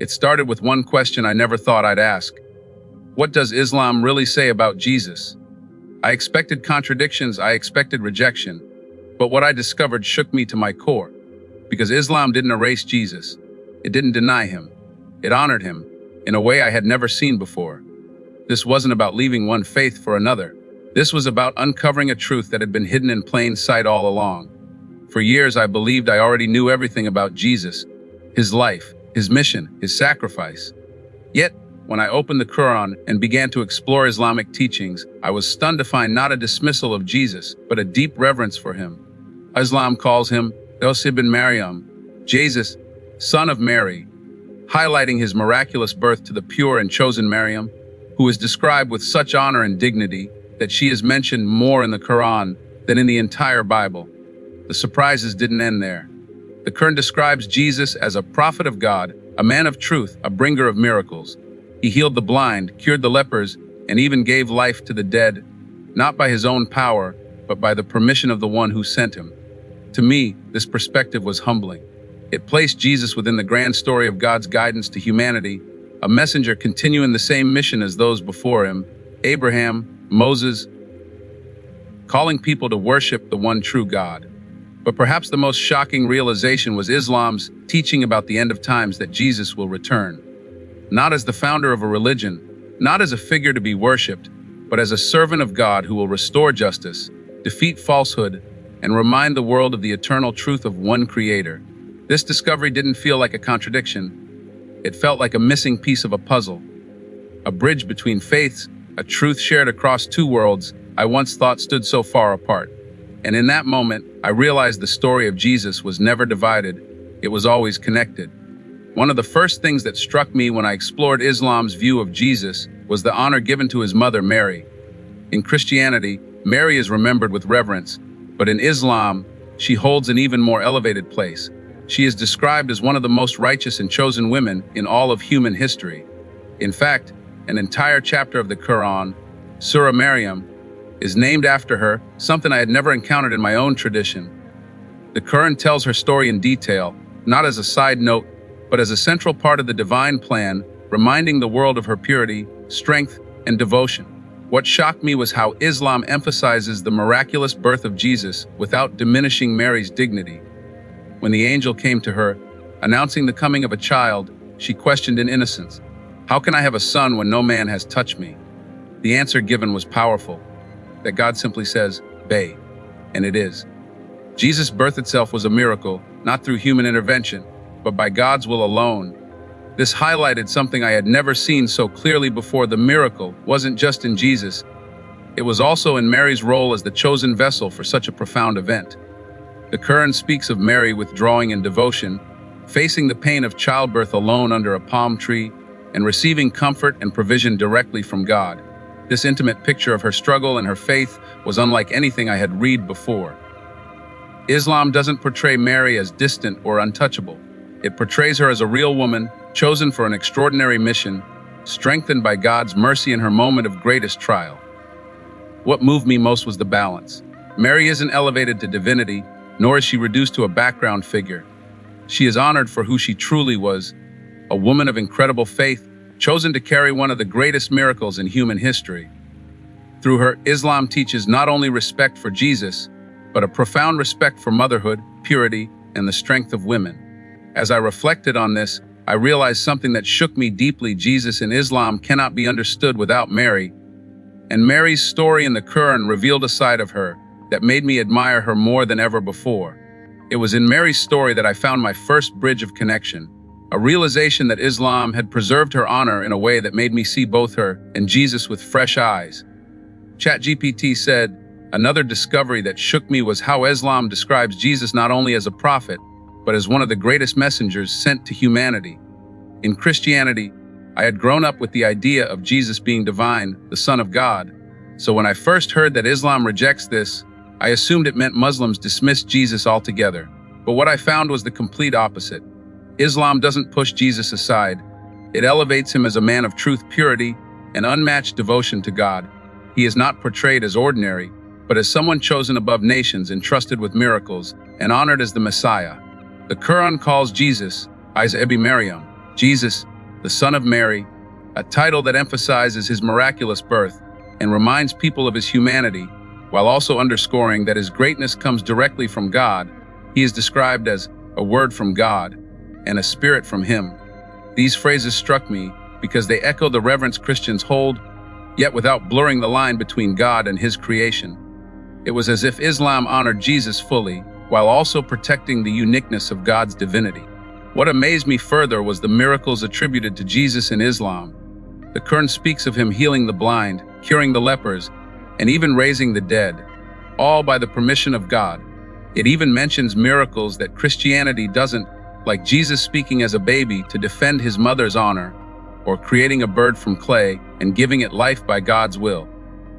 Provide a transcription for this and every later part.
It started with one question I never thought I'd ask. What does Islam really say about Jesus? I expected contradictions, I expected rejection, but what I discovered shook me to my core. Because Islam didn't erase Jesus. It didn't deny him. It honored him in a way I had never seen before. This wasn't about leaving one faith for another. This was about uncovering a truth that had been hidden in plain sight all along. For years, I believed I already knew everything about Jesus, his life, his mission, his sacrifice. Yet, when I opened the Quran and began to explore Islamic teachings, I was stunned to find not a dismissal of Jesus, but a deep reverence for him. Islam calls him Denzel ibn Maryam, Jesus, son of Mary, highlighting his miraculous birth to the pure and chosen Maryam, who is described with such honor and dignity that she is mentioned more in the Quran than in the entire Bible. The surprises didn't end there. The Quran describes Jesus as a prophet of God, a man of truth, a bringer of miracles. He healed the blind, cured the lepers, and even gave life to the dead, not by his own power, but by the permission of the one who sent him. To me, this perspective was humbling. It placed Jesus within the grand story of God's guidance to humanity, a messenger continuing the same mission as those before him, Abraham, Moses, calling people to worship the one true God. But perhaps the most shocking realization was Islam's teaching about the end of times, that Jesus will return. Not as the founder of a religion, not as a figure to be worshipped, but as a servant of God who will restore justice, defeat falsehood, and remind the world of the eternal truth of one Creator. This discovery didn't feel like a contradiction. It felt like a missing piece of a puzzle, a bridge between faiths, a truth shared across two worlds I once thought stood so far apart. And in that moment, I realized the story of Jesus was never divided, it was always connected. One of the first things that struck me when I explored Islam's view of Jesus was the honor given to his mother, Mary. In Christianity, Mary is remembered with reverence, but in Islam, she holds an even more elevated place. She is described as one of the most righteous and chosen women in all of human history. In fact, an entire chapter of the Quran, Surah Maryam, is named after her, something I had never encountered in my own tradition. The Quran tells her story in detail, not as a side note, but as a central part of the divine plan, reminding the world of her purity, strength, and devotion. What shocked me was how Islam emphasizes the miraculous birth of Jesus without diminishing Mary's dignity. When the angel came to her, announcing the coming of a child, she questioned in innocence, "How can I have a son when no man has touched me?" The answer given was powerful, that God simply says, "Bay," and it is. Jesus' birth itself was a miracle, not through human intervention, but by God's will alone. This highlighted something I had never seen so clearly before. The miracle wasn't just in Jesus, it was also in Mary's role as the chosen vessel for such a profound event. The Quran speaks of Mary withdrawing in devotion, facing the pain of childbirth alone under a palm tree, and receiving comfort and provision directly from God. This intimate picture of her struggle and her faith was unlike anything I had read before. Islam doesn't portray Mary as distant or untouchable. It portrays her as a real woman, chosen for an extraordinary mission, strengthened by God's mercy in her moment of greatest trial. What moved me most was the balance. Mary isn't elevated to divinity, nor is she reduced to a background figure. She is honored for who she truly was, a woman of incredible faith, chosen to carry one of the greatest miracles in human history. Through her, Islam teaches not only respect for Jesus, but a profound respect for motherhood, purity, and the strength of women. As I reflected on this, I realized something that shook me deeply. Jesus in Islam cannot be understood without Mary, and Mary's story in the Quran revealed a side of her that made me admire her more than ever before. It was in Mary's story that I found my first bridge of connection, a realization that Islam had preserved her honor in a way that made me see both her and Jesus with fresh eyes. ChatGPT said, "Another discovery that shook me was how Islam describes Jesus not only as a prophet, but as one of the greatest messengers sent to humanity." In Christianity, I had grown up with the idea of Jesus being divine, the Son of God. So when I first heard that Islam rejects this, I assumed it meant Muslims dismissed Jesus altogether. But what I found was the complete opposite. Islam doesn't push Jesus aside. It elevates him as a man of truth, purity, and unmatched devotion to God. He is not portrayed as ordinary, but as someone chosen above nations, entrusted with miracles, and honored as the Messiah. The Quran calls Jesus Isa ibn Maryam, Jesus, the Son of Mary, a title that emphasizes his miraculous birth and reminds people of his humanity, while also underscoring that his greatness comes directly from God. He is described as a word from God and a spirit from him. These phrases struck me because they echo the reverence Christians hold, yet without blurring the line between God and his creation. It was as if Islam honored Jesus fully, while also protecting the uniqueness of God's divinity. What amazed me further was the miracles attributed to Jesus in Islam. The Quran speaks of him healing the blind, curing the lepers, and even raising the dead, all by the permission of God. It even mentions miracles that Christianity doesn't, like Jesus speaking as a baby to defend his mother's honor, or creating a bird from clay and giving it life by God's will.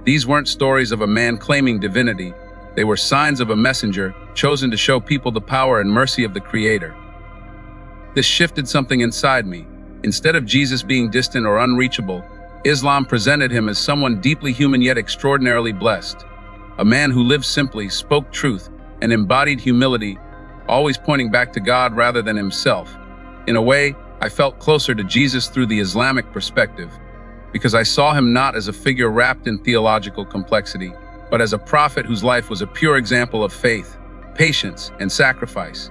These weren't stories of a man claiming divinity. They were signs of a messenger chosen to show people the power and mercy of the Creator. This shifted something inside me. Instead of Jesus being distant or unreachable, Islam presented him as someone deeply human yet extraordinarily blessed. A man who lived simply, spoke truth, and embodied humility, always pointing back to God rather than himself. In a way, I felt closer to Jesus through the Islamic perspective, because I saw him not as a figure wrapped in theological complexity, but as a prophet whose life was a pure example of faith, patience, and sacrifice.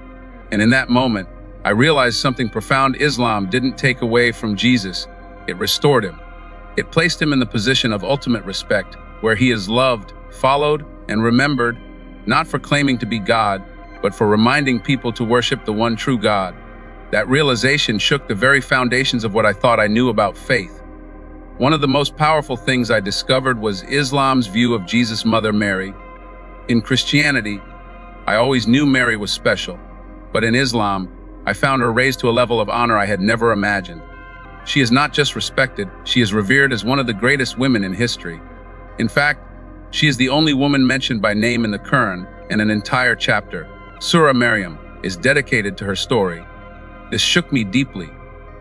And in that moment, I realized something profound. Islam didn't take away from Jesus, it restored him. It placed him in the position of ultimate respect, where he is loved, followed, and remembered, not for claiming to be God, but for reminding people to worship the one true God. That realization shook the very foundations of what I thought I knew about faith. One of the most powerful things I discovered was Islam's view of Jesus' mother Mary. In Christianity, I always knew Mary was special, but in Islam, I found her raised to a level of honor I had never imagined. She is not just respected, she is revered as one of the greatest women in history. In fact, she is the only woman mentioned by name in the Quran, and an entire chapter, Surah Maryam, is dedicated to her story. This shook me deeply,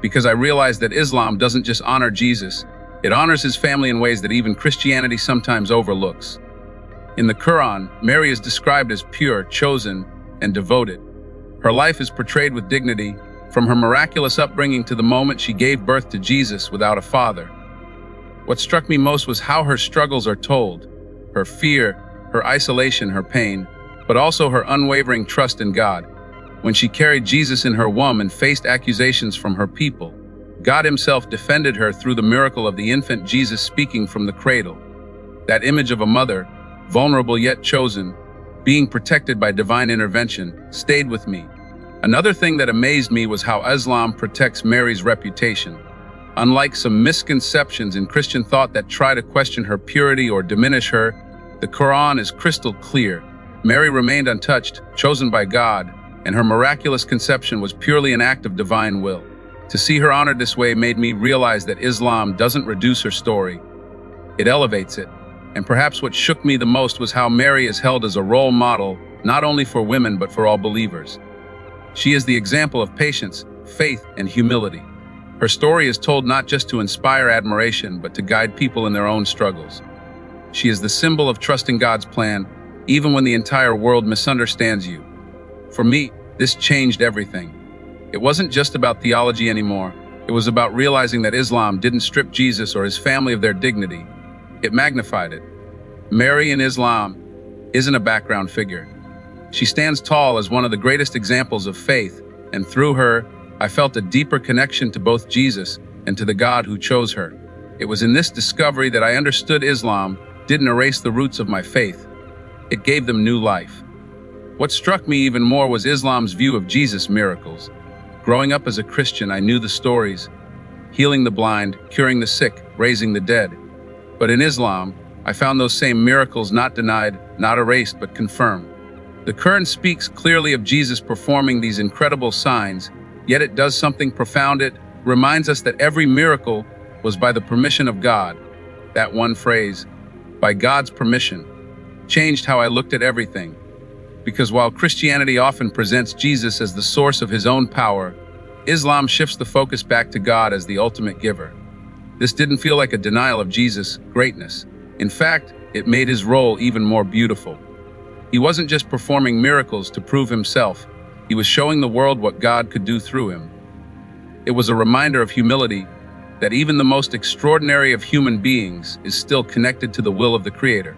because I realized that Islam doesn't just honor Jesus, it honors his family in ways that even Christianity sometimes overlooks. In the Quran, Mary is described as pure, chosen, and devoted. Her life is portrayed with dignity, from her miraculous upbringing to the moment she gave birth to Jesus without a father. What struck me most was how her struggles are told, her fear, her isolation, her pain, but also her unwavering trust in God. When she carried Jesus in her womb and faced accusations from her people, God himself defended her through the miracle of the infant Jesus speaking from the cradle. That image of a mother, vulnerable yet chosen, being protected by divine intervention, stayed with me. Another thing that amazed me was how Islam protects Mary's reputation. Unlike some misconceptions in Christian thought that try to question her purity or diminish her, the Quran is crystal clear. Mary remained untouched, chosen by God, and her miraculous conception was purely an act of divine will. To see her honored this way made me realize that Islam doesn't reduce her story, it elevates it. And perhaps what shook me the most was how Mary is held as a role model, not only for women but for all believers. She is the example of patience, faith, and humility. Her story is told not just to inspire admiration, but to guide people in their own struggles. She is the symbol of trusting God's plan, even when the entire world misunderstands you. For me, this changed everything. It wasn't just about theology anymore. It was about realizing that Islam didn't strip Jesus or his family of their dignity. It magnified it. Mary in Islam isn't a background figure. She stands tall as one of the greatest examples of faith, and through her, I felt a deeper connection to both Jesus and to the God who chose her. It was in this discovery that I understood Islam didn't erase the roots of my faith. It gave them new life. What struck me even more was Islam's view of Jesus' miracles. Growing up as a Christian, I knew the stories, healing the blind, curing the sick, raising the dead. But in Islam, I found those same miracles not denied, not erased, but confirmed. The Quran speaks clearly of Jesus performing these incredible signs, yet it does something profound. It reminds us that every miracle was by the permission of God. That one phrase, by God's permission, changed how I looked at everything. Because while Christianity often presents Jesus as the source of his own power, Islam shifts the focus back to God as the ultimate giver. This didn't feel like a denial of Jesus' greatness. In fact, it made his role even more beautiful. He wasn't just performing miracles to prove himself, he was showing the world what God could do through him. It was a reminder of humility, that even the most extraordinary of human beings is still connected to the will of the Creator.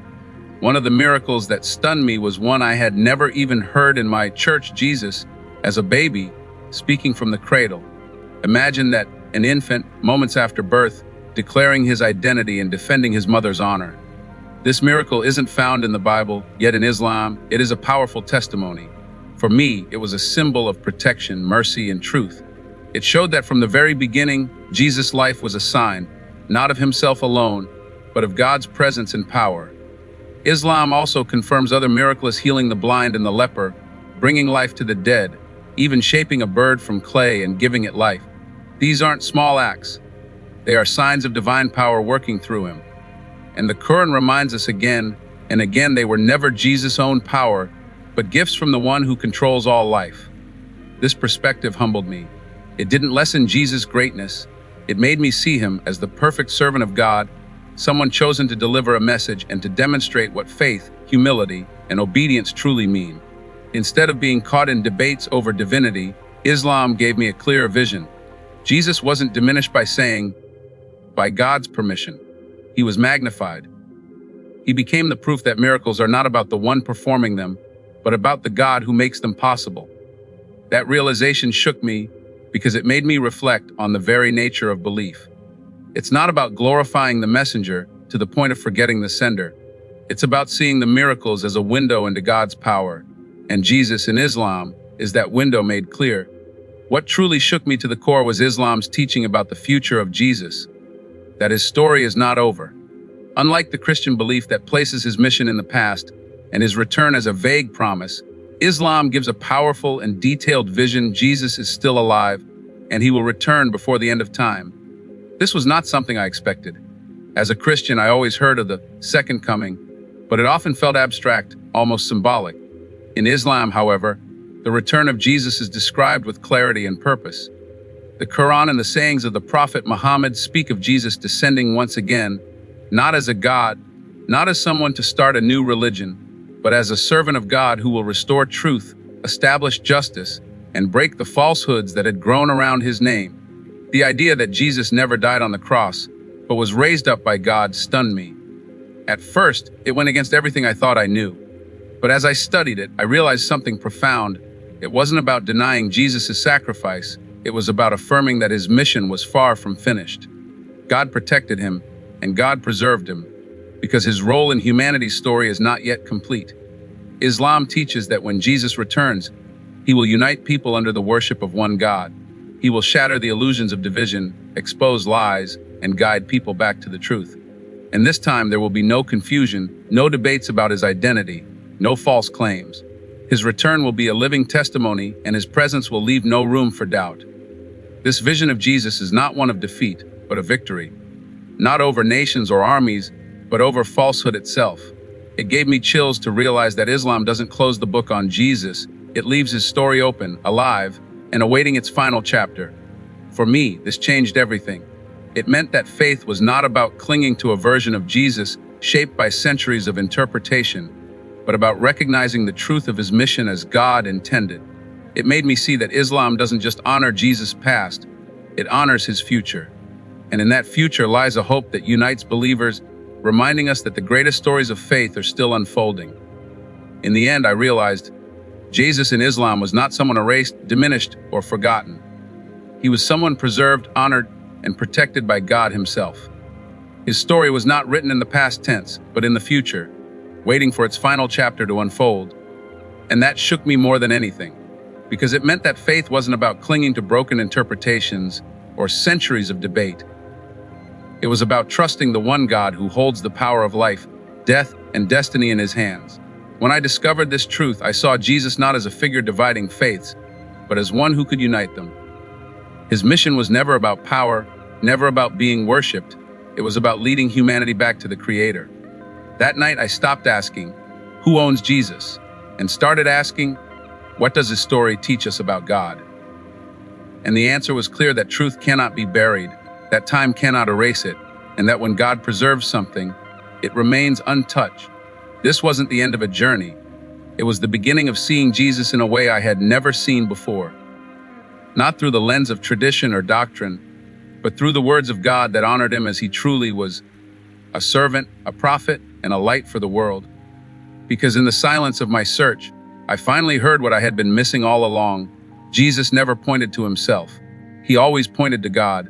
One of the miracles that stunned me was one I had never even heard in my church: Jesus, as a baby, speaking from the cradle. Imagine that, an infant, moments after birth, declaring his identity and defending his mother's honor. This miracle isn't found in the Bible, yet in Islam, it is a powerful testimony. For me, it was a symbol of protection, mercy, and truth. It showed that from the very beginning, Jesus' life was a sign, not of himself alone, but of God's presence and power. Islam also confirms other miracles: healing the blind and the leper, bringing life to the dead, even shaping a bird from clay and giving it life. These aren't small acts. They are signs of divine power working through him. And the Quran reminds us again and again, they were never Jesus' own power, but gifts from the one who controls all life. This perspective humbled me. It didn't lessen Jesus' greatness. It made me see him as the perfect servant of God, someone chosen to deliver a message and to demonstrate what faith, humility, and obedience truly mean. Instead of being caught in debates over divinity, Islam gave me a clear vision. Jesus wasn't diminished by saying, "By God's permission." He was magnified. He became the proof that miracles are not about the one performing them, but about the God who makes them possible. That realization shook me because it made me reflect on the very nature of belief. It's not about glorifying the messenger to the point of forgetting the sender. It's about seeing the miracles as a window into God's power. And Jesus in Islam is that window made clear. What truly shook me to the core was Islam's teaching about the future of Jesus, that his story is not over. Unlike the Christian belief that places his mission in the past and his return as a vague promise, Islam gives a powerful and detailed vision. Jesus is still alive, and he will return before the end of time. This was not something I expected. As a Christian, I always heard of the second coming, but it often felt abstract, almost symbolic. In Islam, however, the return of Jesus is described with clarity and purpose. The Quran and the sayings of the Prophet Muhammad speak of Jesus descending once again, not as a god, not as someone to start a new religion, but as a servant of God who will restore truth, establish justice, and break the falsehoods that had grown around his name. The idea that Jesus never died on the cross, but was raised up by God, stunned me. At first, it went against everything I thought I knew. But as I studied it, I realized something profound. It wasn't about denying Jesus' sacrifice. It was about affirming that his mission was far from finished. God protected him, and God preserved him, because his role in humanity's story is not yet complete. Islam teaches that when Jesus returns, he will unite people under the worship of one God. He will shatter the illusions of division, expose lies, and guide people back to the truth. And this time there will be no confusion, no debates about his identity, no false claims. His return will be a living testimony, and his presence will leave no room for doubt. This vision of Jesus is not one of defeat, but of victory. Not over nations or armies, but over falsehood itself. It gave me chills to realize that Islam doesn't close the book on Jesus. It leaves his story open, alive, and awaiting its final chapter. For me, this changed everything. It meant that faith was not about clinging to a version of Jesus shaped by centuries of interpretation, but about recognizing the truth of his mission as God intended. It made me see that Islam doesn't just honor Jesus' past, it honors his future. And in that future lies a hope that unites believers, reminding us that the greatest stories of faith are still unfolding. In the end, I realized Jesus in Islam was not someone erased, diminished, or forgotten. He was someone preserved, honored, and protected by God himself. His story was not written in the past tense, but in the future, waiting for its final chapter to unfold. And that shook me more than anything, because it meant that faith wasn't about clinging to broken interpretations or centuries of debate. It was about trusting the one God who holds the power of life, death, and destiny in his hands. When I discovered this truth, I saw Jesus not as a figure dividing faiths, but as one who could unite them. His mission was never about power, never about being worshipped. It was about leading humanity back to the Creator. That night, I stopped asking, "Who owns Jesus?" and started asking, "What does his story teach us about God?" And the answer was clear: that truth cannot be buried, that time cannot erase it, and that when God preserves something, it remains untouched. This wasn't the end of a journey. It was the beginning of seeing Jesus in a way I had never seen before. not through the lens of tradition or doctrine, but through the words of God that honored him as he truly was, a servant, a prophet, and a light for the world. Because in the silence of my search, I finally heard what I had been missing all along. Jesus never pointed to himself. He always pointed to God.